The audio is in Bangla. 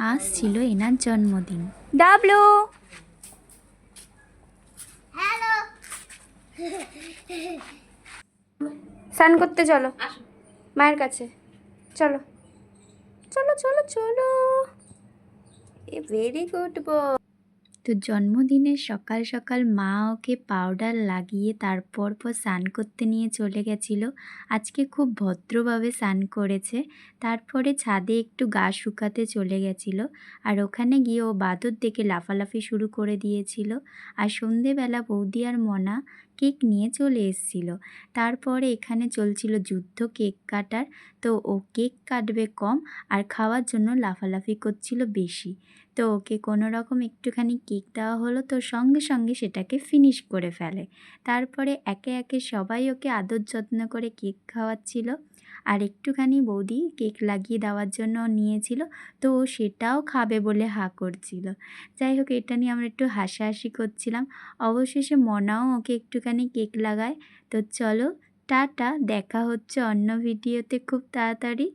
আজ ছিল এনার জন্মদিন। W, hello. স্নান করতে চলো মায়ের কাছে। চলো চলো চলো চলো, এ ভেরি গুড বয়। তো জন্মদিনের সকাল সকাল মা ওকে পাউডার লাগিয়ে তারপর স্নান করতে নিয়ে চলে গেছিলো। আজকে খুব ভদ্রভাবে স্নান করেছে। তারপরে ছাদে একটু গা শুকাতে চলে গেছিলো, আর ওখানে গিয়ে ও বাদর দেখে লাফালাফি শুরু করে দিয়েছিল। আর সন্ধেবেলা বৌদি আর মনা কেক নিয়ে চলে এসেছিল। তারপরে এখানে চলছিল যুদ্ধ কেক কাটার। তো ও কেক কাটবে কম আর খাওয়ার জন্য লাফালাফি করছিল বেশি। তো ওকে কোনো রকম একটুখানি কেক দেওয়া হলো, তো সঙ্গে সঙ্গে সেটাকে ফিনিশ করে ফেলে। তারপরে একে একে সবাই ওকে আদর যত্ন করে কেক খাওয়াচ্ছিল। আর একটুখানি বৌদি কেক লাগিয়ে দেওয়ার জন্য নিয়েছিল, তো ও সেটাও খাবে বলে হাঁ করছিল। যাই হোক, এটা নিয়ে আমরা একটু হাসাহাসি করছিলাম। অবশেষে মনাও ওকে একটুখানি কেক লাগায়। তো চলো টাটা, দেখা হচ্ছে অন্য ভিডিওতে খুব তাড়াতাড়ি।